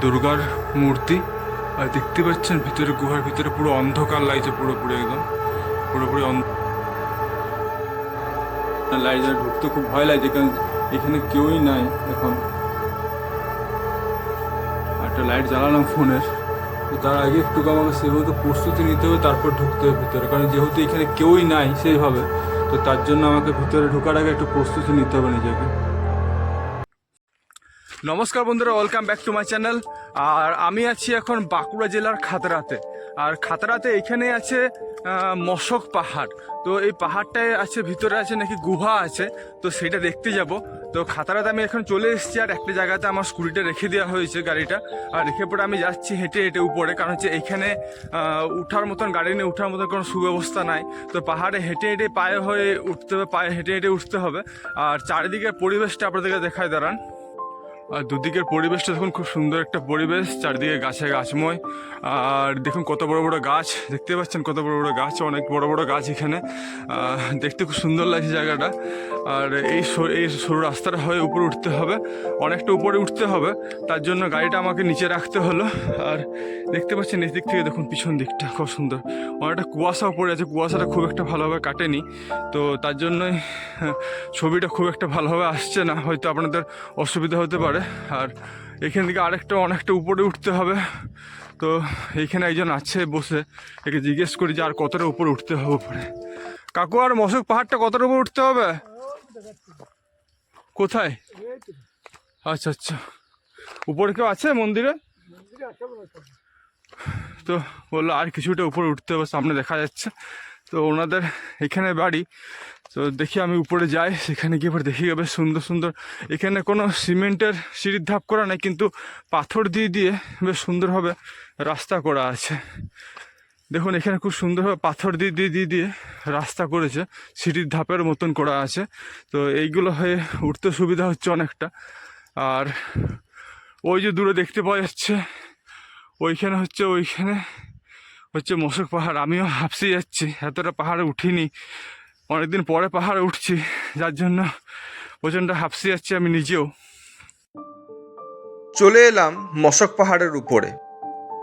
দুর্গার মূর্তি। আর দেখতে পাচ্ছেন ভিতরে গুহার ভিতরে পুরো অন্ধকার লাগছে, পুরোপুরি একদম পুরোপুরি লাইট ঢুকতে খুব ভয় লাগছে, কারণ এখানে কেউই নাই এখন। একটা লাইট জ্বালালাম ফোনের, তো তার আগে একটু আমাকে সেভাবে প্রস্তুতি নিতে হবে, তারপর ঢুকতে হবে ভিতরে, কারণ যেহেতু এখানে কেউই নাই সেইভাবে, তো তার জন্য আমাকে ভিতরে ঢোকার আগে একটু প্রস্তুতি নিতে হবে নিজেকে। নমস্কার বন্ধুরা, welcome back to my channel. আর আমি আছি এখন বাঁকুড়া জেলার খাতড়াতে। আর খাতড়াতে এখানে আছে মশক পাহাড়। তো এই পাহাড়টায় আছে, ভিতরে আছে নাকি গুহা আছে, তো সেটা দেখতে যাব। তো খাতড়াতে আমি এখন চলে এসেছি, আর একটা জায়গাতে আমার স্কুটিটা রেখে দেওয়া হয়েছে, গাড়িটা। আর রেখে পরে আমি যাচ্ছি হেঁটে হেঁটে উপরে, কারণ হচ্ছে এখানে উঠার মতন গাড়ি নিয়ে উঠার মতন কোনো সুব্যবস্থা নাই। তো পাহাড়ে হেঁটে হেঁটে পায়ে হয়ে উঠতে হবে, পায়ে হেঁটে হেঁটে উঠতে হবে। আর চারিদিকের পরিবেশটা আপনাদেরকে দেখায় দাঁড়ান। আর দুদিকের পরিবেশটা দেখুন, খুব সুন্দর একটা পরিবেশ, চারিদিকে গাছে গাছময়। আর দেখুন কত বড় বড় গাছ দেখতে পাচ্ছেন, কত বড় বড় গাছ, অনেক বড় বড় গাছ এখানে। দেখতে খুব সুন্দর লাগছে জায়গাটা। আর এই সরু রাস্তাটা হয়ে উপরে উঠতে হবে, অনেকটা উপরে উঠতে হবে, তার জন্য গাড়িটা আমাকে নিচে রাখতে হলো। আর দেখতে পাচ্ছেন এই দিক থেকে দেখুন, পিছন দিকটা খুব সুন্দর, অনেকটা কুয়াশাও পড়ে আছে, কুয়াশাটা খুব একটা ভালোভাবে কাটেনি, তো তার জন্যই ছবিটা খুব একটা ভালোভাবে আসছে না, হয়তো আপনাদের অসুবিধা হতে পারে। আর এখান থেকে আরেকটা অনেকটা উপরে উঠতে হবে। তো এইখানে একজন আছে বসে, একে জিজ্ঞেস করি যে আর কতটা উপরে উঠতে হবে উপরে। কাকু, আর মশক পাহাড়টা কতটা উপরে উঠতে হবে? কোথায়? আচ্ছা আচ্ছা, উপরে কেউ আছে মন্দিরে? তো বললো আর কিছুটা উপরে উঠতে হবে, সামনে দেখা যাচ্ছে। তো ওনাদের এখানে বাড়ি। তো দেখি আমি উপরে যাই, সেখানে গিয়ে এবার দেখি বেশ সুন্দর সুন্দর, এখানে কোনো সিমেন্টের সিঁড়ির ধাপ করা নেই, কিন্তু পাথর দিয়ে দিয়ে বেশ সুন্দরভাবে রাস্তা করা আছে। দেখুন এখানে খুব সুন্দরভাবে পাথর দিয়ে দিয়ে দিয়ে দিয়ে রাস্তা করেছে, সিঁড়ির ধাপের মতন করা আছে। তো এইগুলো হয়ে উঠতে সুবিধা হচ্ছে অনেকটা। আর ওই যে দূরে দেখতে পাওয়া যাচ্ছে, ওইখানে হচ্ছে মশক পাহাড়। আমিও হাঁপসে যাচ্ছি, এতটা পাহাড়ে উঠিনি, অনেকদিন পরে পাহাড়ে উঠছি, যার জন্য প্রচণ্ড হাঁপসে যাচ্ছি আমি নিজেও। চলে এলাম মশক পাহাড়ের উপরে।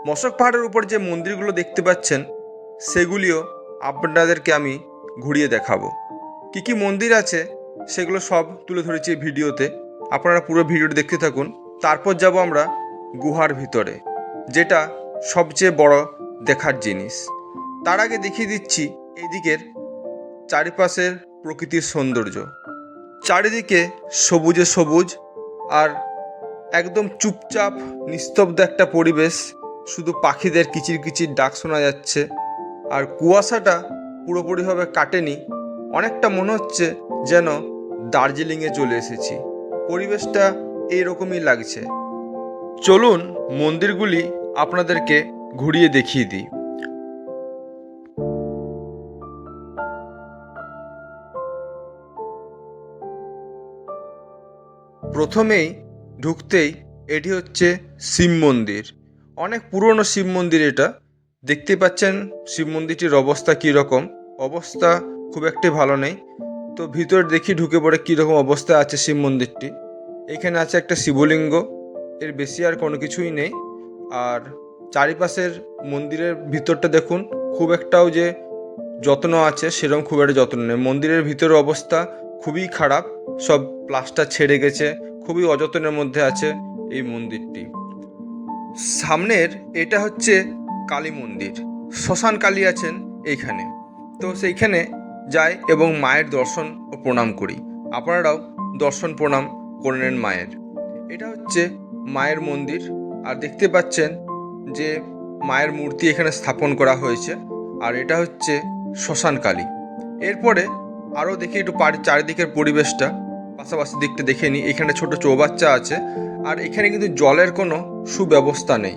মশক পাহাড়ের উপর যে মন্দিরগুলো দেখতে পাচ্ছেন, সেগুলিও আপনাদেরকে আমি ঘুরিয়ে দেখাবো। কি কি মন্দির আছে সেগুলো সব তুলে ধরেছি এই ভিডিওতে, আপনারা পুরো ভিডিওটি দেখতে থাকুন। তারপর যাব আমরা গুহার ভিতরে, যেটা সবচেয়ে বড় দেখার জিনিস। তার আগে দেখিয়ে দিচ্ছি এইদিকের চারিপাশের প্রকৃতির সৌন্দর্য। চারিদিকে সবুজে সবুজ, আর একদম চুপচাপ নিস্তব্ধ একটা পরিবেশ, শুধু পাখিদের কিচির কিচির ডাক শোনা যাচ্ছে। আর কুয়াশাটা পুরোপুরিভাবে কাটেনি, অনেকটা মনে হচ্ছে যেন দার্জিলিংয়ে চলে এসেছি। পরিবেশটা এইরকমই লাগছে। চলুন মন্দিরগুলি আপনাদেরকে ঘুরিয়ে দেখিয়ে দিই। প্রথমেই ঢুকতেই এটি হচ্ছে শিব মন্দির। অনেক পুরনো শিব মন্দির এটা। দেখতে পাচ্ছেন শিব মন্দিরটির অবস্থা কীরকম। অবস্থা খুব একটি ভালো নেই। তো ভিতরে দেখি ঢুকে পড়ে কীরকম অবস্থা আছে শিব মন্দিরটি। এখানে আছে একটা শিবলিঙ্গ, এর বেশি আর কোনো কিছুই নেই। আর চারিপাশের মন্দিরের ভিতরটা দেখুন, খুব একটাও যে যত্ন আছে সেরকম খুব একটা যত্ন নেই। মন্দিরের ভিতরের অবস্থা খুবই খারাপ, সব প্লাস্টার ছেড়ে গেছে, খুবই অযত্নের মধ্যে আছে এই মন্দিরটি। সামনের এটা হচ্ছে কালী মন্দির, শ্মশান কালী আছেন এইখানে। তো সেইখানে যাই এবং মায়ের দর্শন ও প্রণাম করি। আপনারাও দর্শন প্রণাম করে নেন মায়ের। এটা হচ্ছে মায়ের মন্দির। আর দেখতে পাচ্ছেন যে মায়ের মূর্তি এখানে স্থাপন করা হয়েছে। আর এটা হচ্ছে শ্মশান কালী। এরপরে আরও দেখি একটু চারিদিকের পরিবেশটা, পাশাপাশি দিকটা দেখে নিই। এখানে ছোট চৌবাচ্চা আছে, আর এখানে কিন্তু জলের কোনো সুব্যবস্থা নেই।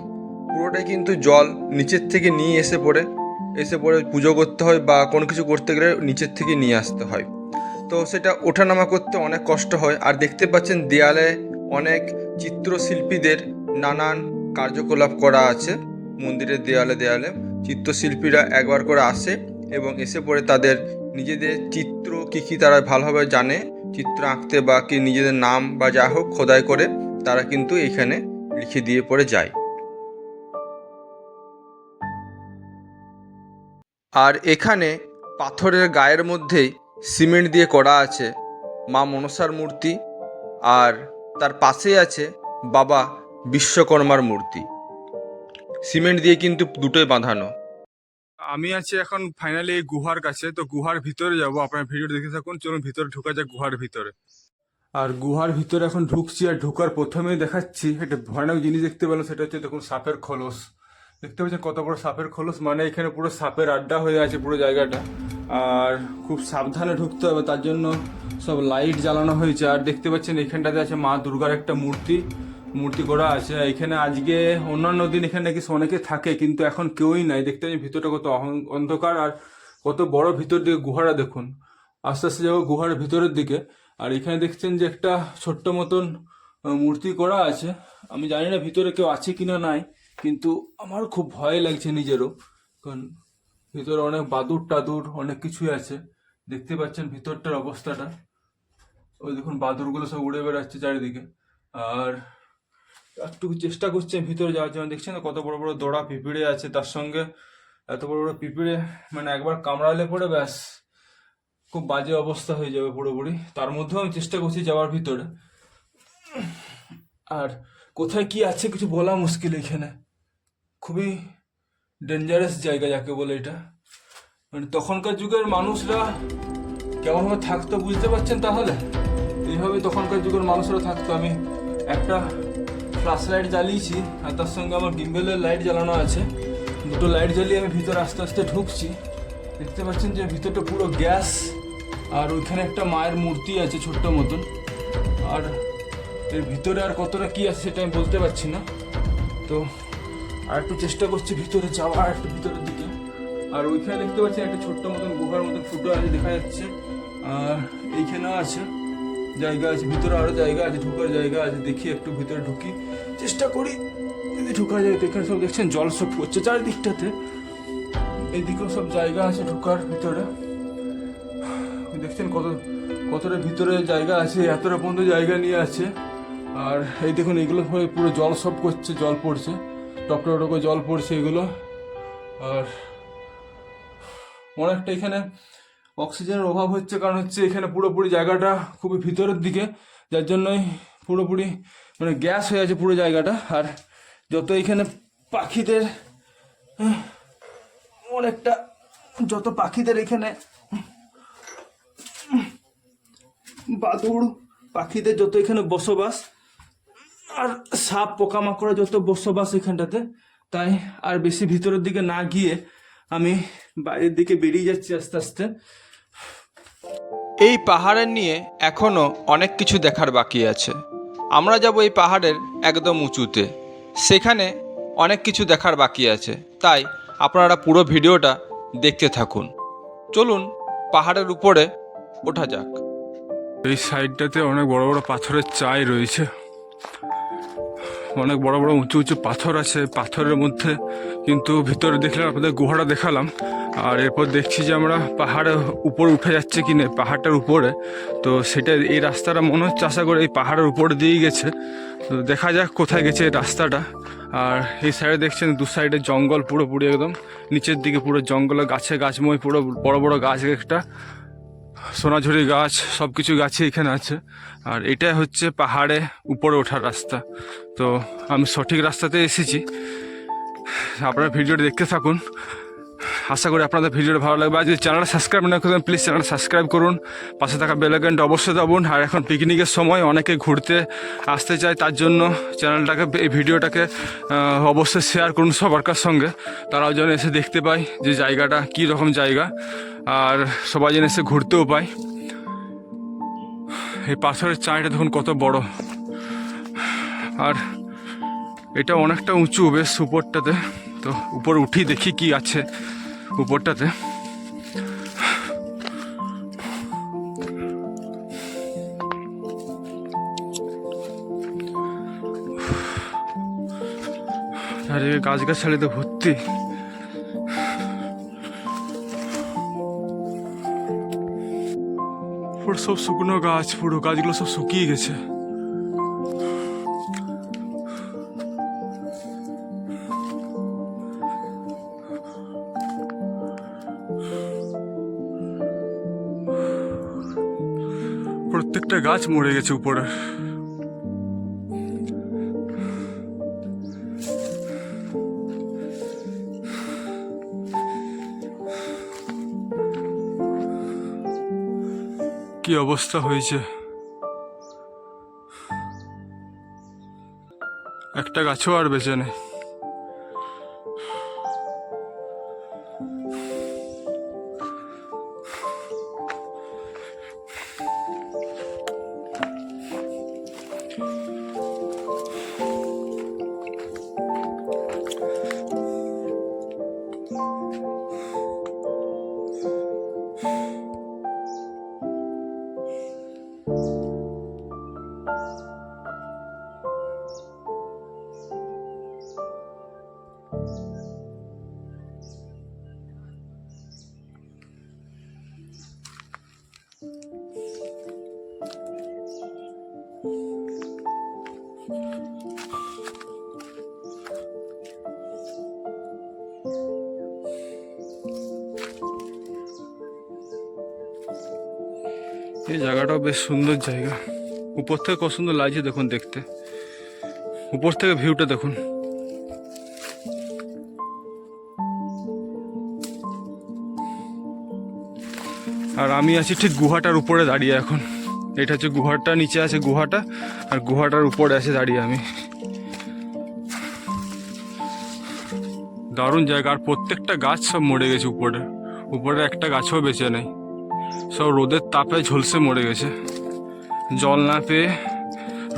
পুরোটাই কিন্তু জল নিচের থেকে নিয়ে এসে পড়ে পুজো করতে হয়, বা কোনো কিছু করতে গেলে নিচের থেকে নিয়ে আসতে হয়। তো সেটা ওঠানামা করতে অনেক কষ্ট হয়। আর দেখতে পাচ্ছেন দেয়ালে অনেক চিত্রশিল্পীদের নানান কার্যকলাপ করা আছে। মন্দিরের দেয়ালে দেয়ালে চিত্রশিল্পীরা একবার করে আসে এবং এসে পড়ে তাদের নিজেদের চিত্র কী তারা ভালোভাবে জানে চিত্র আঁকতে, বা কি নিজেদের নাম বা যা হোক খোদাই করে তারা কিন্তু এইখানে লিখে দিয়ে পরে যায়। আর এখানে পাথরের গায়ের মধ্যেই সিমেন্ট দিয়ে করা আছে মা মনসার মূর্তি, আর তার পাশেই আছে বাবা বিশ্বকর্মার মূর্তি। সিমেন্ট দিয়ে কিন্তু দুটোই বাঁধানো। আমি আছি এখন ফাইনালি এই গুহার কাছে, তো গুহার ভিতরে যাব, আপনার ভিডিও দেখে থাকুন। চলুন ভিতরে ঢোকা যাক গুহার ভিতরে। আর গুহার ভিতরে এখন ঢুকছি, আর ঢোকার প্রথমেই দেখাচ্ছি একটা ভয়ানক জিনিস দেখতে পেলাম, সেটা হচ্ছে দেখুন সাপের খোলস। দেখতে পাচ্ছেন কত বড় সাপের খোলস, মানে এখানে পুরো সাপের আড্ডা হয়ে আছে পুরো জায়গাটা। আর খুব সাবধানে ঢুকতে হবে, তার জন্য সব লাইট জ্বালানো হয়েছে। আর দেখতে পাচ্ছেন এখানটাতে আছে মা দুর্গার একটা মূর্তি করা আছে। এখানে আজকে অন্যান্য দিন এখানে নাকি অনেকে থাকে, কিন্তু এখন কেউই নাই। দেখতে পাচ্ছেন ভিতরটা কত অন্ধকার, আর কত বড় ভিতর দিকে গুহাটা দেখুন। আস্তে আস্তে যাবো গুহার ভিতরের দিকে। আর এখানে দেখছেন যে একটা ছোট্ট মতন মূর্তি করা আছে। আমি জানি না ভিতরে কেউ আছে কিনা নাই, কিন্তু আমার খুব ভয় লাগছে নিজেরও, কারণ ভিতরে অনেক বাদুর টাদুর অনেক কিছুই আছে। দেখতে পাচ্ছেন ভিতরটার অবস্থাটা, ওই দেখুন বাদুরগুলো সব উড়ে বেড়াচ্ছে চারিদিকে। আর একটু চেষ্টা করছে ভিতরে যাওয়ার জন্য। দেখছেন না কত বড় বড় দড়া পিঁপড়ে আছে, তার সঙ্গে এত বড় বড় পিঁপড়ে, মানে একবার কামড়ালে পরে ব্যাস খুব বাজে অবস্থা হয়ে যাবে পুরোপুরি। তার মধ্যেও আমি চেষ্টা করছি যাওয়ার ভিতরে। আর কোথায় কি আছে কিছু বলা মুশকিল। এখানে খুবই ডেঞ্জারাস জায়গা যাকে বলে এটা। মানে তখনকার যুগের মানুষরা কেমনভাবে থাকতো বুঝতে পারছেন তাহলে? এইভাবে তখনকার যুগের মানুষরা থাকতো। আমি একটা ফ্ল্যাশ লাইট জ্বালিয়েছি, আর তার সঙ্গে আমার গিম্বেলের লাইট জ্বালানো আছে। দুটো লাইট জ্বালিয়ে আমি ভিতরে আস্তে আস্তে ঢুকছি। দেখতে পাচ্ছেন যে ভিতরটা পুরো গ্যাস, আর ওইখানে একটা মায়ের মূর্তি আছে ছোট্ট মতন। আর এর ভিতরে আর কতটা কি আছে সেটা আমি বলতে পারছি না। তো আর একটু চেষ্টা করছি ভিতরে যাওয়ার, একটু ভিতরের দিকে। আর ওইখানে দেখতে পাচ্ছেন একটা ছোট্ট মতন গুহার মতন ফুটো আছে দেখা যাচ্ছে। আর এইখানেও আছে জায়গা আছে, ভিতরে আরো জায়গা আছে, ঢোকার জায়গা আছে। দেখি একটু ভিতরে ঢুকি, চেষ্টা করি যদি ঢোকা যায়। তো এখানে সব দেখছেন জল সব পড়ছে চারিদিকটাতে, এইদিকেও সব জায়গা আছে ঢোকার ভিতরে। দেখছেন কতটা ভিতরে জায়গা আছে, এতটা পর্যন্ত জায়গা নিয়ে আছে। আর এই দেখুন এগুলো পুরো জল সব করছে, জল পড়ছে, টপ টপ করে জল পড়ছে এগুলো। আর অনেকটা এখানে অক্সিজেনের অভাব হচ্ছে, কারণ হচ্ছে এখানে পুরোপুরি জায়গাটা খুবই ভিতরের দিকে, যার জন্যই পুরোপুরি মানে গ্যাস হয়ে আছে পুরো জায়গাটা। আর যত এখানে পাখিদের অনেকটা, যত পাখিদের এখানে বাদুড় পাখিদের যত এখানে বসবাস, আর সাপ পোকামাকড়ের যত বসবাস এখানটাতে, তাই আর বেশি ভিতরের দিকে না গিয়ে আমি বাইরের দিকে বেরিয়ে যাচ্ছি আস্তে আস্তে। এই পাহাড়ের নিয়ে এখনও অনেক কিছু দেখার বাকি আছে। আমরা যাব এই পাহাড়ের একদম উঁচুতে, সেখানে অনেক কিছু দেখার বাকি আছে, তাই আপনারা পুরো ভিডিওটা দেখতে থাকুন। চলুন পাহাড়ের উপরে ওঠা যাক। এই সাইডটাতে অনেক বড় বড় পাথরের চাই রয়েছে, অনেক বড় বড় উঁচু উঁচু পাথর আছে পাথরের মধ্যে। কিন্তু ভিতরে দেখলাম, আপনাদের গুহাটা দেখালাম, আর এরপর দেখছি যে আমরা পাহাড়ের উপরে উঠে যাচ্ছে কিনা, পাহাড়টার উপরে। তো সেটা এই রাস্তাটা মনে হচ্ছে আশা করে এই পাহাড়ের উপরে দিয়েই গেছে। তো দেখা যাক কোথায় গেছে এই রাস্তাটা। আর এই সাইডে দেখছেন দু সাইডে জঙ্গল পুরোপুরি, একদম নিচের দিকে পুরো জঙ্গলে গাছে গাছময়, পুরো বড় বড় গাছ, একটা সোনাঝুরি গাছ, সব কিছু গাছই এখানে আছে। আর এটা হচ্ছে পাহাড়ে উপরে ওঠার রাস্তা। তো আমি সঠিক রাস্তাতে এসেছি, আপনারা ভিডিওটা দেখতে থাকুন। আশা করি আপনাদের ভিডিওটা ভালো লাগবে। আর যদি চ্যানেলটা সাবস্ক্রাইব না করেন প্লিজ চ্যানেলটা সাবস্ক্রাইব করুন, পাশে থাকা বেল আইকনটা অবশ্যই দাবুন। আর এখন পিকনিকের সময় অনেকে ঘুরতে আসতে চায়, তার জন্য চ্যানেলটাকে, এই ভিডিওটাকে অবশ্যই শেয়ার করুন সবার সঙ্গে, তারাও যেন এসে দেখতে পায় যে জায়গাটা কী রকম জায়গা, আর সবাই যেন এসে ঘুরতেও পায়। এই পাথরের চাঁইটা দেখুন কত বড়, আর এটা অনেকটা উঁচু বেশ উপরটাতে। তো উপরে উঠি দেখি কি আছে উপরটাতে। আর এই গাছগাছালিতে ভর্তি। পুরো সব শুকনো গাছ, পুরো গাছগুলো সব শুকিয়ে গেছে। প্রত্যেকটা গাছ মরে গেছে উপরে। কি অবস্থা হয়েছে, একটা গাছও আর বেঁচে নেই। এই জায়গাটাও বেশ সুন্দর জায়গা, উপর থেকে কত সুন্দর লাগছে দেখুন দেখতে, উপর থেকে ভিউটা দেখুন। আর আমি আছি ঠিক গুহাটার উপরে দাঁড়িয়ে এখন। এটা হচ্ছে গুহাটা, নিচে আছে গুহাটা, আর গুহাটার উপরে আছে দাঁড়িয়ে আমি। দারুণ জায়গা। আর প্রত্যেকটা গাছ সব মরে গেছে উপরে, উপরে একটা গাছও বেঁচে নেই, সব রোদের তাপে ঝলসে মরে গেছে। জল না পেয়ে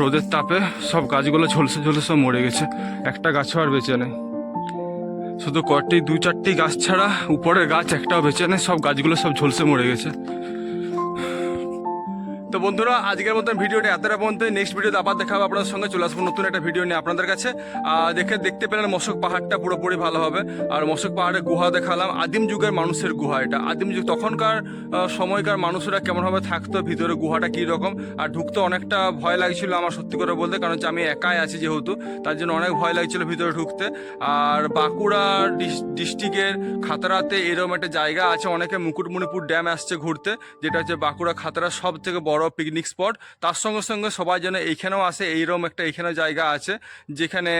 রোদের তাপে সব গাছগুলো ঝলসে ঝলসে সব মরে গেছে, একটা গাছও আর বেঁচে নেই। শুধু কয়েকটি 2-4টি গাছ ছাড়া উপরের গাছ একটাও বেঁচে নেই, সব গাছগুলো সব ঝলসে মরে গেছে। তো বন্ধুরা, আজকের মতন ভিডিওটা এতটা পর্যন্ত। নেক্সট ভিডিওতে আবার দেখা হবে আপনাদের সঙ্গে, চলে আসবো নতুন একটা ভিডিও নিয়ে আপনাদের কাছে। দেখতে পেলেন মশক পাহাড়টা পুরোপুরি ভালোভাবে। আর মশক পাহাড়ের গুহা দেখালাম, আদিম যুগের মানুষের গুহা এটা। আদিম যুগ তখনকার সময়কার মানুষরা কেমনভাবে থাকতো, ভিতরে গুহাটা কী রকম। আর ঢুকতে অনেকটা ভয় লাগছিল আমার, সত্যি করে বলতে, কারণ হচ্ছে আমি একাই আছি যেহেতু, তার জন্য অনেক ভয় লাগছিল ভিতরে ঢুকতে। আর বাঁকুড়া ডিস্ট্রিক্টের খাতড়াতে এরকম একটা জায়গা আছে, অনেকে মুকুটমণিপুর ড্যাম আসছে ঘুরতে, যেটা হচ্ছে বাঁকুড়া খাতড়া সব থেকে বড় পিকনিক স্পট। তার সঙ্গে সঙ্গে সবাই যেন এইখানেও আসে, এইরকম একটা এইখানেও জায়গা আছে যেখানে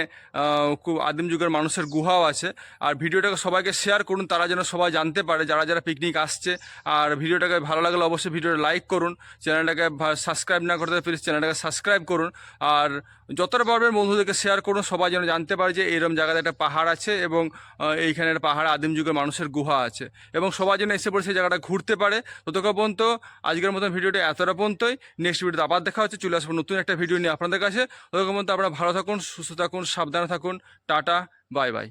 খুব আদিম যুগের মানুষের গুহাও আছে। আর ভিডিওটাকে সবাইকে শেয়ার করুন, তারা যেন সবাই জানতে পারে, যারা যারা পিকনিক আসছে। আর ভিডিওটাকে ভালো লাগলে অবশ্যই ভিডিওটা লাইক করুন, চ্যানেলটাকে সাবস্ক্রাইব না করতে প্লিজ চ্যানেলটাকে সাবস্ক্রাইব করুন। আর যতটা পারবেন বন্ধুদেরকে শেয়ার করুন, সবাই যেন জানতে পারে যে এরকম জায়গাতে একটা পাহাড় আছে এবং এইখানে একটা পাহাড়ে আদিম যুগের মানুষের গুহা আছে, এবং সবাই যেন এসে পড়ে সেই জায়গাটা ঘুরতে পারে। ততক্ষণ পর্যন্ত আজকের মতো ভিডিওটা এতটা পর্যন্তই। নেক্সট ভিডিওতে আবার দেখা হচ্ছে, চলে আসবো নতুন একটা ভিডিও নিয়ে আপনাদের কাছে। ততক্ষণ পর্যন্ত আপনারা ভালো থাকুন, সুস্থ থাকুন, সাবধানে থাকুন। Tata, bye bye.